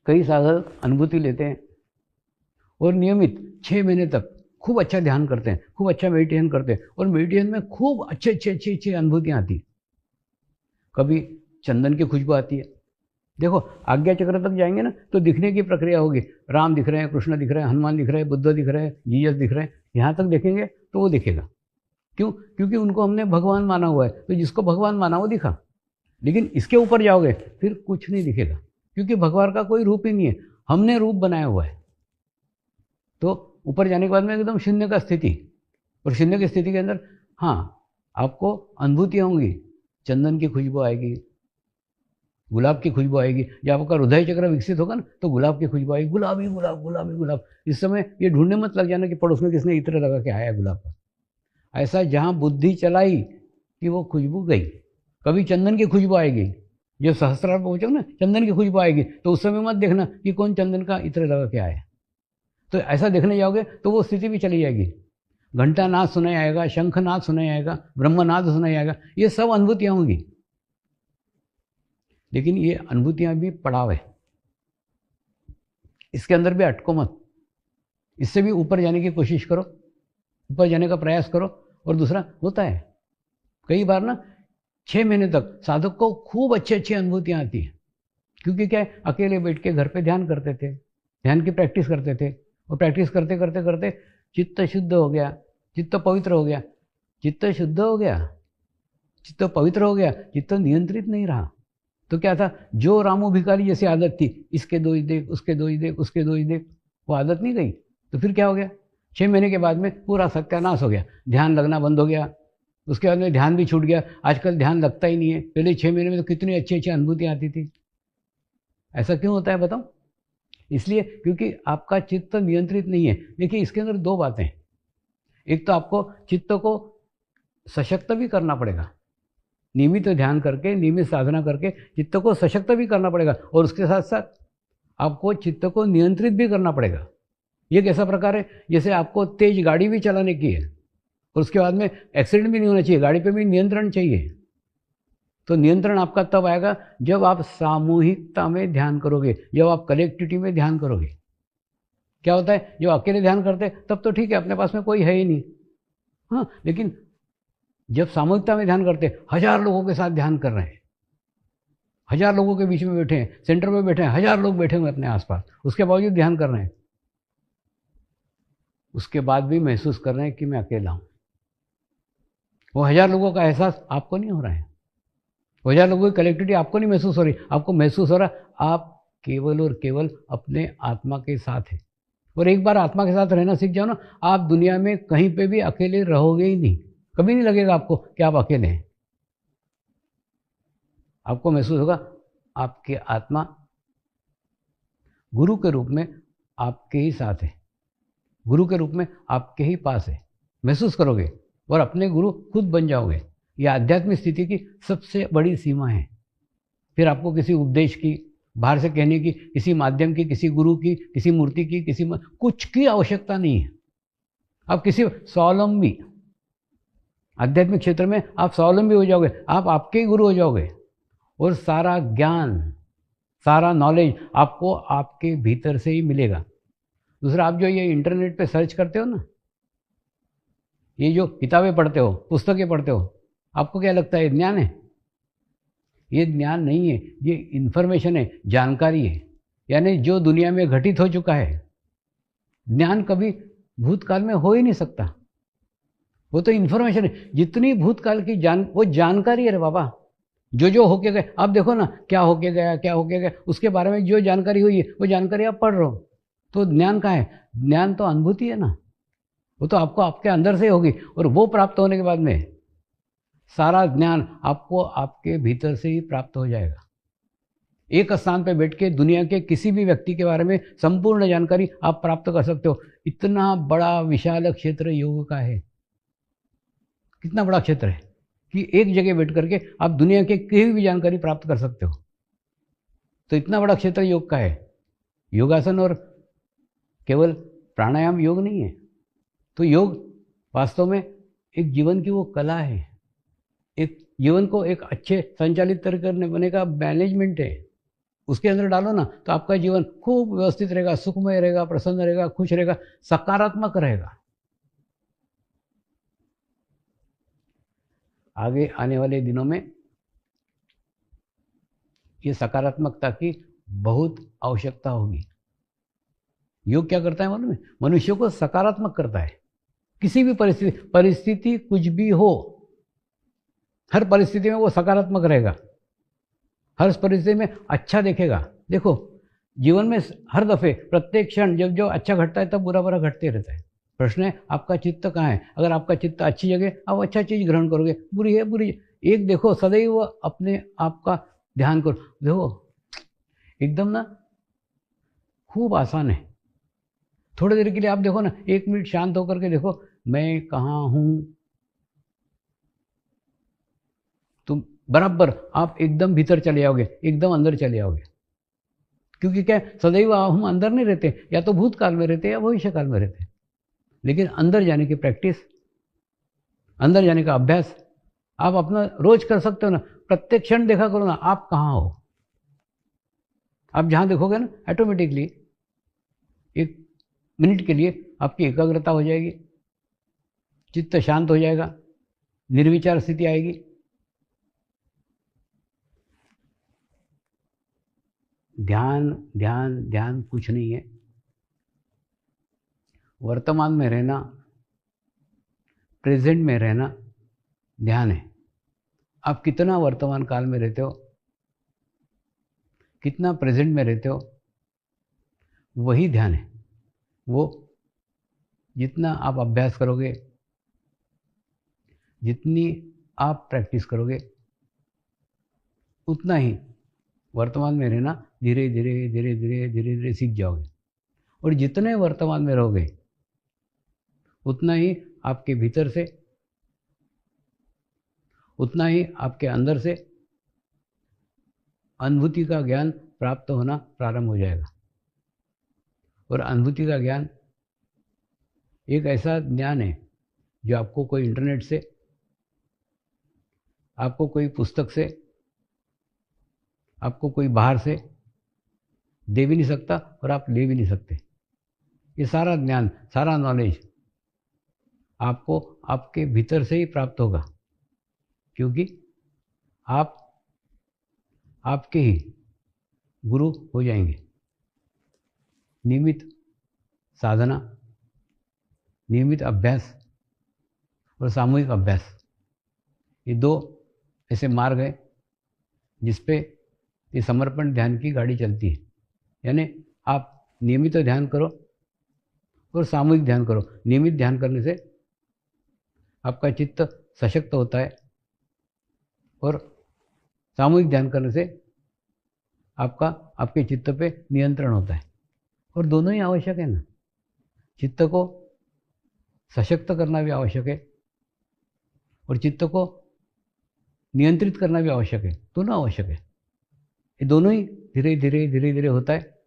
कई साधक अनुभूति लेते हैं और नियमित 6 महीने तक खूब अच्छा ध्यान करते हैं, खूब अच्छा मेडिटेशन करते हैं और मेडिटेशन में खूब अच्छी अनुभूतियाँ आती हैं। कभी चंदन की खुशबू आती है। देखो आज्ञा चक्र तक जाएंगे ना तो दिखने की प्रक्रिया होगी। राम दिख रहे हैं, कृष्ण दिख रहे हैं, हनुमान दिख रहे हैं, बुद्ध दिख रहे हैं, जीसस दिख रहे हैं। यहाँ तक देखेंगे तो वो दिखेगा। क्यों? क्योंकि उनको हमने भगवान माना हुआ है, तो जिसको भगवान माना वो दिखा। लेकिन इसके ऊपर जाओगे फिर कुछ नहीं दिखेगा, क्योंकि भगवान का कोई रूप ही नहीं है, हमने रूप बनाया हुआ है। तो ऊपर जाने के बाद में एकदम शून्य का स्थिति, और शून्य की स्थिति के अंदर हाँ आपको अनुभूतियाँ होंगी। चंदन की खुशबू आएगी, गुलाब की खुशबू आएगी। जब आपका हृदय चक्र विकसित होगा ना तो गुलाब की खुशबू आएगी। गुलाबी गुलाब, गुलाबी गुलाब। इस समय ये ढूंढने मत लग जाना कि पड़ोस में किसने इत्र लगा के आया गुलाब का। ऐसा जहाँ बुद्धि चलाई कि वो खुशबू गई। कभी चंदन की खुशबू आएगी, जब सहस्त्रार पहुँचो ना चंदन की खुशबू आएगी, तो उस समय मत देखना कि कौन चंदन का इत्र लगा के आया। तो ऐसा देखने जाओगे तो वो स्थिति भी चली जाएगी। घंटा नाद सुनाई आएगा, शंख नाद सुनाई आएगा, ब्रह्मनाद सुनाई आएगा। ये सब अनुभूतियाँ होंगी। लेकिन ये अनुभूतियाँ भी पड़ाव है, इसके अंदर भी अटको मत। इससे भी ऊपर जाने की कोशिश करो, ऊपर जाने का प्रयास करो। और दूसरा होता है कई बार ना 6 महीने तक साधक को खूब अच्छी अनुभूतियाँ आती हैं। क्योंकि क्या है, अकेले बैठ के घर पे ध्यान करते थे, ध्यान की प्रैक्टिस करते थे, और प्रैक्टिस करते करते करते चित्त शुद्ध हो गया, चित्त पवित्र हो गया। चित्त शुद्ध हो गया, चित्त पवित्र हो गया, चित्त नियंत्रित नहीं रहा। तो क्या था, जो रामू भिखारी जैसी आदत थी, इसके दो ही देख, उसके दो ही देख, उसके दो ही देख, वो आदत नहीं गई। तो फिर क्या हो गया, 6 महीने के बाद में पूरा सत्यानाश हो गया। ध्यान लगना बंद हो गया, उसके बाद में ध्यान भी छूट गया। आजकल ध्यान लगता ही नहीं है। पहले 6 महीने में तो कितनी अच्छी अनुभूतियाँ आती थी। ऐसा क्यों होता है बताओ? इसलिए क्योंकि आपका चित्त नियंत्रित नहीं है। देखिए इसके अंदर 2 बातें हैं। एक तो आपको चित्त को सशक्त भी करना पड़ेगा, नियमित ध्यान करके, नियमित साधना करके चित्त को सशक्त भी करना पड़ेगा, और उसके साथ साथ आपको चित्त को नियंत्रित भी करना पड़ेगा। ये कैसा प्रकार है, जैसे आपको तेज गाड़ी भी चलाने की है और उसके बाद में एक्सीडेंट भी नहीं होना चाहिए, गाड़ी पे भी नियंत्रण चाहिए। तो नियंत्रण आपका तब आएगा जब आप सामूहिकता में ध्यान करोगे, जब आप कलेक्टिविटी में ध्यान करोगे। क्या होता है, जो अकेले ध्यान करते तब तो ठीक है, अपने पास में कोई है ही नहीं। हाँ, लेकिन जब सामूहिकता में ध्यान करते, 1000 लोगों के साथ ध्यान कर रहे हैं, 1000 लोगों के बीच में बैठे हैं, सेंटर में बैठे हैं, 1000 लोग बैठे हुए अपने आसपास, उसके बावजूद ध्यान कर रहे हैं, उसके बाद भी महसूस कर रहे हैं कि मैं अकेला हूँ। वो 1000 लोगों का एहसास आपको नहीं हो रहा है, 1000 लोगों की कलेक्टिविटी आपको नहीं महसूस हो रही। आपको महसूस हो रहा आप केवल और केवल अपने आत्मा के साथ है। और एक बार आत्मा के साथ रहना सीख जाओ ना, आप दुनिया में कहीं पे भी अकेले रहोगे ही नहीं। कभी नहीं लगेगा आपको कि आप अकेले हैं। आपको महसूस होगा आपकी आत्मा गुरु के रूप में आपके ही साथ है, गुरु के रूप में आपके ही पास है। महसूस करोगे और अपने गुरु खुद बन जाओगे। यह आध्यात्मिक स्थिति की सबसे बड़ी सीमा है। फिर आपको किसी उपदेश की, बाहर से कहने की, किसी माध्यम की, किसी गुरु की, किसी मूर्ति की, कुछ की आवश्यकता नहीं है। आप किसी स्वावलंबी, आध्यात्मिक क्षेत्र में आप स्वावलंबी हो जाओगे, आप आपके ही गुरु हो जाओगे। और सारा ज्ञान, सारा नॉलेज आपको आपके भीतर से ही मिलेगा। दूसरा, आप जो ये इंटरनेट पे सर्च करते हो ना, ये जो किताबें पढ़ते हो, पुस्तकें पढ़ते हो, आपको क्या लगता है ज्ञान है? ये ज्ञान नहीं है, ये इन्फॉर्मेशन है, जानकारी है। यानी जो दुनिया में घटित हो चुका है। ज्ञान कभी भूतकाल में हो ही नहीं सकता, वो तो इन्फॉर्मेशन है। जितनी भूतकाल की वो जानकारी है रे बाबा। जो होके गए, आप देखो ना क्या होके गया, क्या होके गया, उसके बारे में जो जानकारी हुई है वो जानकारी आप पढ़ रहे हो। तो ज्ञान कहाँ है? ज्ञान तो अनुभूति है ना, वो तो आपको आपके अंदर से होगी। और वो प्राप्त होने के बाद में सारा ज्ञान आपको आपके भीतर से ही प्राप्त हो जाएगा। एक स्थान पर बैठ के दुनिया के किसी भी व्यक्ति के बारे में संपूर्ण जानकारी आप प्राप्त कर सकते हो। इतना बड़ा विशाल क्षेत्र योग का है। कितना बड़ा क्षेत्र है कि एक जगह बैठ करके आप दुनिया के कहीं भी जानकारी प्राप्त कर सकते हो। तो इतना बड़ा क्षेत्र योग का है। योगासन और केवल प्राणायाम योग नहीं है। तो योग वास्तव में एक जीवन की वो कला है, एक जीवन को एक अच्छे संचालित करने का मैनेजमेंट है। उसके अंदर डालो ना, तो आपका जीवन खूब व्यवस्थित रहेगा, सुखमय रहेगा, प्रसन्न रहेगा, खुश रहेगा, सकारात्मक रहेगा। आगे आने वाले दिनों में ये सकारात्मकता की बहुत आवश्यकता होगी। योग क्या करता है मालूम है? मनुष्य को सकारात्मक करता है। किसी भी परिस्थिति कुछ भी हो, हर परिस्थिति में वो सकारात्मक रहेगा, हर परिस्थिति में अच्छा देखेगा। देखो, जीवन में हर दफे प्रत्येक क्षण जब जो अच्छा घटता है तब बुरा बुरा घटते रहता है। प्रश्न है आपका चित्त कहाँ है? अगर आपका चित्त अच्छी जगह, आप अच्छा चीज ग्रहण करोगे, बुरी है बुरी। एक देखो, सदैव अपने आप का ध्यान करो। देखो, एकदम ना खूब आसान है। थोड़ी देर के लिए आप देखो ना, 1 मिनट शांत होकर के देखो, मैं कहाँ हूं। तुम बराबर आप एकदम भीतर चले जाओगे, एकदम अंदर चले जाओगे। क्योंकि क्या, सदैव हम अंदर नहीं रहते, या तो भूतकाल में रहते या भविष्य काल में रहते। लेकिन अंदर जाने की प्रैक्टिस, अंदर जाने का अभ्यास आप अपना रोज कर सकते हो ना। प्रत्येक क्षण देखा करो ना, आप कहाँ हो। आप जहां देखोगे ना, ऑटोमेटिकली 1 मिनट के लिए आपकी एकाग्रता हो जाएगी, चित्त शांत हो जाएगा, निर्विचार स्थिति आएगी। ध्यान ध्यान ध्यान कुछ नहीं है। वर्तमान में रहना, प्रेजेंट में रहना ध्यान है। आप कितना वर्तमान काल में रहते हो, कितना प्रेजेंट में रहते हो, वही ध्यान है। वो जितना आप अभ्यास करोगे, जितनी आप प्रैक्टिस करोगे, उतना ही वर्तमान में रहना धीरे धीरे धीरे धीरे धीरे धीरे सीख जाओगे। और जितने वर्तमान में रहोगे, उतना ही आपके भीतर से, उतना ही आपके अंदर से अनुभूति का ज्ञान प्राप्त होना प्रारंभ हो जाएगा। और अनुभूति का ज्ञान एक ऐसा ज्ञान है जो आपको कोई इंटरनेट से, आपको कोई पुस्तक से, आपको कोई बाहर से दे भी नहीं सकता और आप ले भी नहीं सकते। ये सारा ज्ञान, सारा नॉलेज आपको आपके भीतर से ही प्राप्त होगा, क्योंकि आप आपके ही गुरु हो जाएंगे। नियमित साधना, नियमित अभ्यास और सामूहिक अभ्यास, ये 2 ऐसे मार्ग हैं जिस पे ये समर्पण ध्यान की गाड़ी चलती है। यानी आप नियमित ध्यान करो और सामूहिक ध्यान करो। नियमित ध्यान करने से आपका चित्त सशक्त होता है और सामूहिक ध्यान करने से आपका आपके चित्त पे नियंत्रण होता है। और दोनों ही आवश्यक है ना। चित्त को सशक्त करना भी आवश्यक है और चित्त को नियंत्रित करना भी आवश्यक है। दोनों आवश्यक है। ये दोनों ही धीरे धीरे धीरे धीरे होता है।